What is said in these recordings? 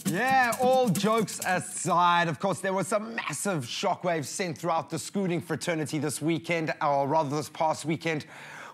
Yeah, all jokes aside, of course, there was a massive shockwave sent throughout the schooling fraternity this weekend, or rather this past weekend,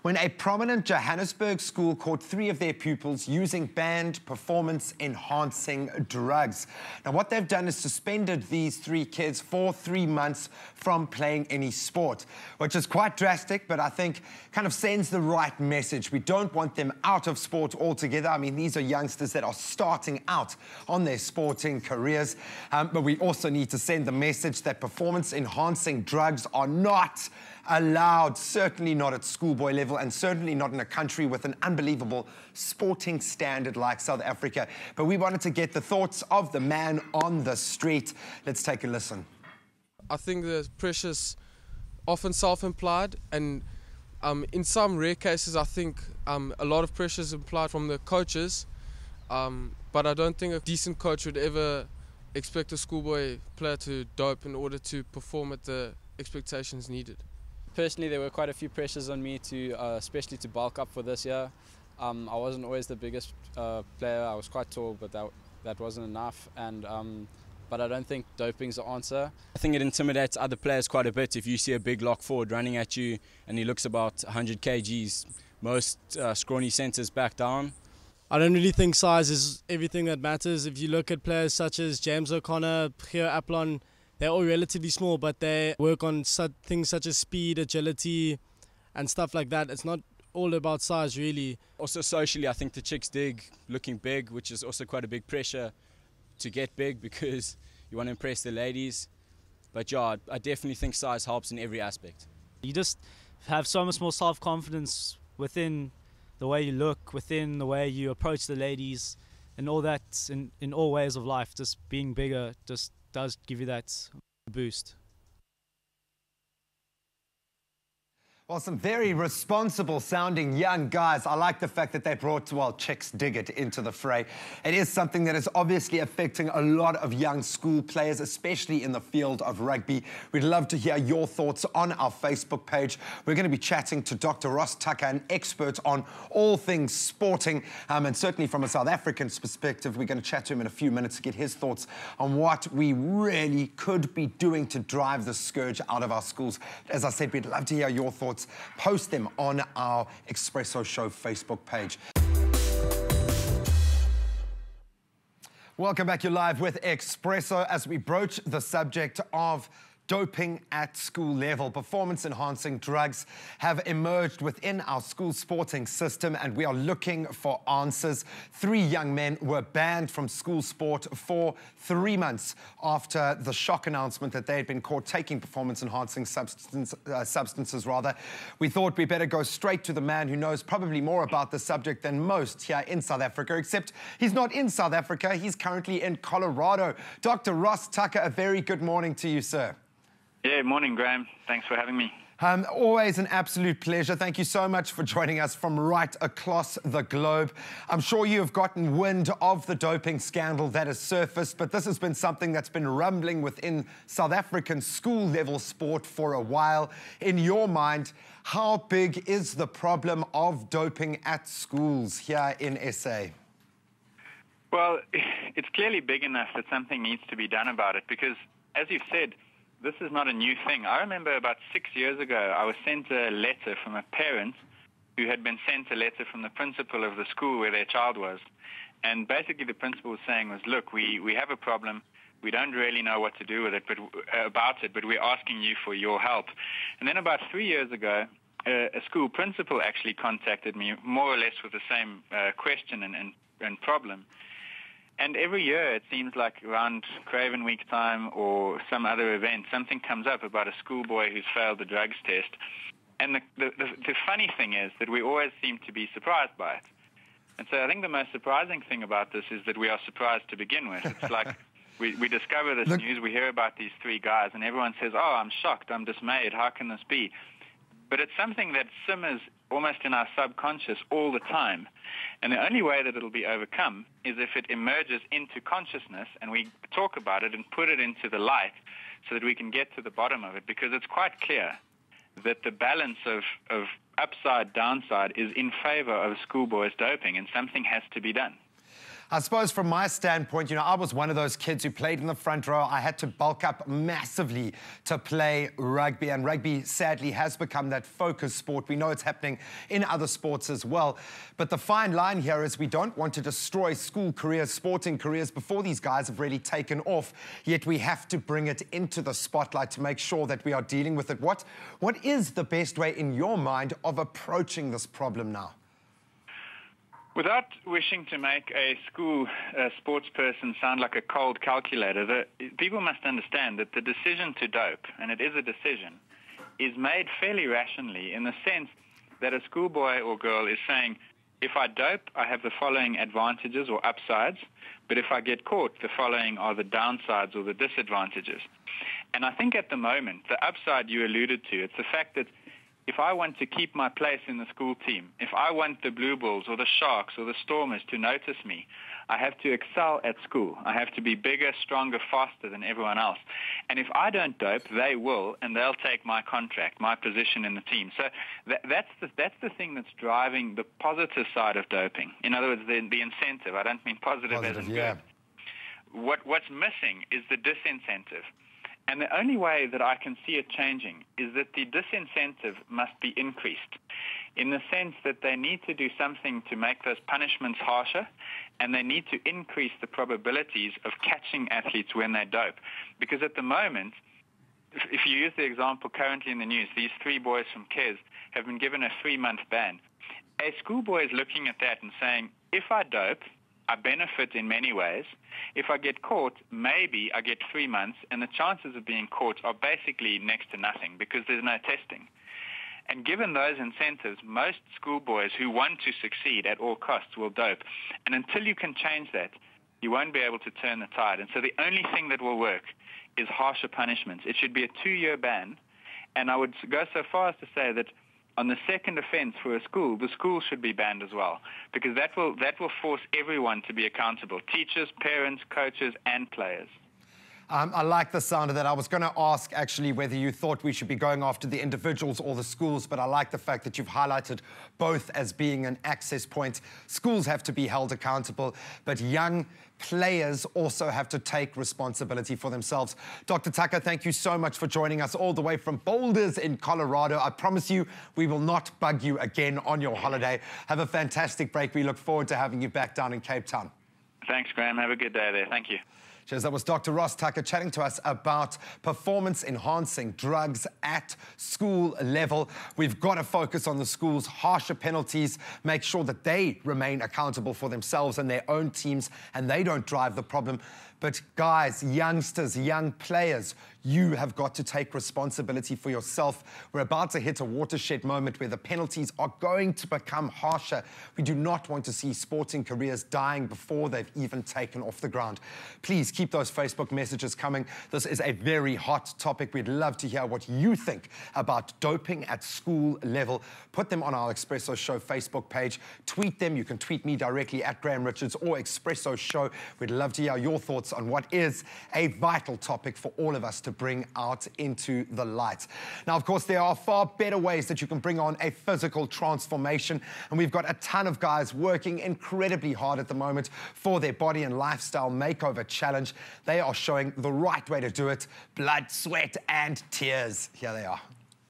when a prominent Johannesburg school caught 3 of their pupils using banned performance-enhancing drugs. Now, what they've done is suspended these 3 kids for 3 months from playing any sport, which is quite drastic, but I think kind of sends the right message. We don't want them out of sport altogether. I mean, these are youngsters that are starting out on their sporting careers, but we also need to send the message that performance-enhancing drugs are not allowed, certainly not at schoolboy level, and certainly not in a country with an unbelievable sporting standard like South Africa. But we wanted to get the thoughts of the man on the street. Let's take a listen. I think the pressure's often self-implied, and in some rare cases I think a lot of pressure is implied from the coaches, but I don't think a decent coach would ever expect a schoolboy player to dope in order to perform at the expectations needed. Personally, there were quite a few pressures on me to, especially to bulk up for this year. I wasn't always the biggest player. I was quite tall, but that wasn't enough. And but I don't think doping's the answer. I think it intimidates other players quite a bit. If you see a big lock forward running at you and he looks about 100 kgs, most scrawny centres back down. I don't really think size is everything that matters. If you look at players such as James O'Connor, Gio Aplon, they're all relatively small, but they work on things such as speed, agility, and stuff like that. It's not all about size, really. Also socially, I think the chicks dig looking big, which is also quite a big pressure to get big because you want to impress the ladies. But yeah, I definitely think size helps in every aspect. You just have so much more self-confidence within the way you look, within the way you approach the ladies, and all that in all ways of life. Just being bigger just does give you that boost. Well, some very responsible sounding young guys. I like the fact that they brought, well, chicks dig it into the fray. It is something that is obviously affecting a lot of young school players, especially in the field of rugby. We'd love to hear your thoughts on our Facebook page. We're going to be chatting to Dr. Ross Tucker, an expert on all things sporting, and certainly from a South African perspective. We're going to chat to him in a few minutes to get his thoughts on what we really could be doing to drive the scourge out of our schools. As I said, we'd love to hear your thoughts. Post them on our Expresso Show Facebook page. Welcome back. You're live with Expresso as we broach the subject of doping at school level. Performance-enhancing drugs have emerged within our school sporting system, and we are looking for answers. 3 young men were banned from school sport for 3 months after the shock announcement that they had been caught taking performance-enhancing substances. We thought we better go straight to the man who knows probably more about the subject than most here in South Africa, except he's not in South Africa. He's currently in Colorado. Dr. Ross Tucker, a very good morning to you, sir. Yeah, morning, Graham. Thanks for having me. Always an absolute pleasure. Thank you so much for joining us from right across the globe. I'm sure you have gotten wind of the doping scandal that has surfaced, but this has been something that's been rumbling within South African school-level sport for a while. In your mind, how big is the problem of doping at schools here in SA? Well, it's clearly big enough that something needs to be done about it because, as you've said, this is not a new thing. I remember about 6 years ago, I was sent a letter from a parent who had been sent a letter from the principal of the school where their child was. And basically the principal was saying was, look, we have a problem. We don't really know what to do with it, but we're asking you for your help. And then about 3 years ago, a school principal actually contacted me more or less with the same question and problem. And every year, it seems like around Craven Week time or some other event, something comes up about a schoolboy who's failed the drugs test. And the funny thing is that we always seem to be surprised by it. And so I think the most surprising thing about this is that we are surprised to begin with. It's like we discover this news, we hear about these 3 guys, and everyone says, oh, I'm shocked, I'm dismayed, how can this be? But it's something that simmers almost in our subconscious all the time. And the only way that it'll be overcome is if it emerges into consciousness and we talk about it and put it into the light so that we can get to the bottom of it, because it's quite clear that the balance of upside, downside is in favor of schoolboys doping, and something has to be done. I suppose from my standpoint, you know, I was one of those kids who played in the front row. I had to bulk up massively to play rugby, and rugby sadly has become that focus sport. We know it's happening in other sports as well. But the fine line here is we don't want to destroy school careers, sporting careers, before these guys have really taken off. Yet we have to bring it into the spotlight to make sure that we are dealing with it. What is the best way in your mind of approaching this problem now? Without wishing to make a school sports person sound like a cold calculator, people must understand that the decision to dope, and it is a decision, is made fairly rationally in the sense that a schoolboy or girl is saying, if I dope, I have the following advantages or upsides, but if I get caught, the following are the downsides or the disadvantages. And I think at the moment, the upside you alluded to, it's the fact that if I want to keep my place in the school team, if I want the Blue Bulls or the Sharks or the Stormers to notice me, I have to excel at school. I have to be bigger, stronger, faster than everyone else. And if I don't dope, they will, and they'll take my contract, my position in the team. So that's the thing that's driving the positive side of doping. In other words, the incentive. I don't mean positive as in good. What's missing is the disincentive. And the only way that I can see it changing is that the disincentive must be increased in the sense that they need to do something to make those punishments harsher, and they need to increase the probabilities of catching athletes when they dope. Because at the moment, if you use the example currently in the news, these 3 boys from Kes have been given a 3-month ban. A schoolboy is looking at that and saying, if I dope, I benefit in many ways. If I get caught, maybe I get 3 months, and the chances of being caught are basically next to nothing because there's no testing. And given those incentives, most schoolboys who want to succeed at all costs will dope. And until you can change that, you won't be able to turn the tide. And so the only thing that will work is harsher punishments. It should be a 2-year ban. And I would go so far as to say that on the second offense for a school, the school should be banned as well, because that will force everyone to be accountable, teachers, parents, coaches, and players. I like the sound of that. I was going to ask, actually, whether you thought we should be going after the individuals or the schools, but I like the fact that you've highlighted both as being an access point. Schools have to be held accountable, but young players also have to take responsibility for themselves. Dr. Tucker, thank you so much for joining us all the way from Boulders in Colorado. I promise you we will not bug you again on your holiday. Have a fantastic break. We look forward to having you back down in Cape Town. Thanks, Graham. Have a good day there. Thank you. Cheers. That was Dr. Ross Tucker chatting to us about performance-enhancing drugs at school level. We've got to focus on the schools, harsher penalties, make sure that they remain accountable for themselves and their own teams, and they don't drive the problem. But guys, youngsters, young players, you have got to take responsibility for yourself. We're about to hit a watershed moment where the penalties are going to become harsher. We do not want to see sporting careers dying before they've even taken off the ground. Please keep those Facebook messages coming. This is a very hot topic. We'd love to hear what you think about doping at school level. Put them on our Expresso Show Facebook page. Tweet them. You can tweet me directly at Graham Richards or Expresso Show. We'd love to hear your thoughts on what is a vital topic for all of us to bring out into the light. Now, of course, there are far better ways that you can bring on a physical transformation, and we've got a ton of guys working incredibly hard at the moment for their body and lifestyle makeover challenge. They are showing the right way to do it: blood, sweat, and tears. Here they are.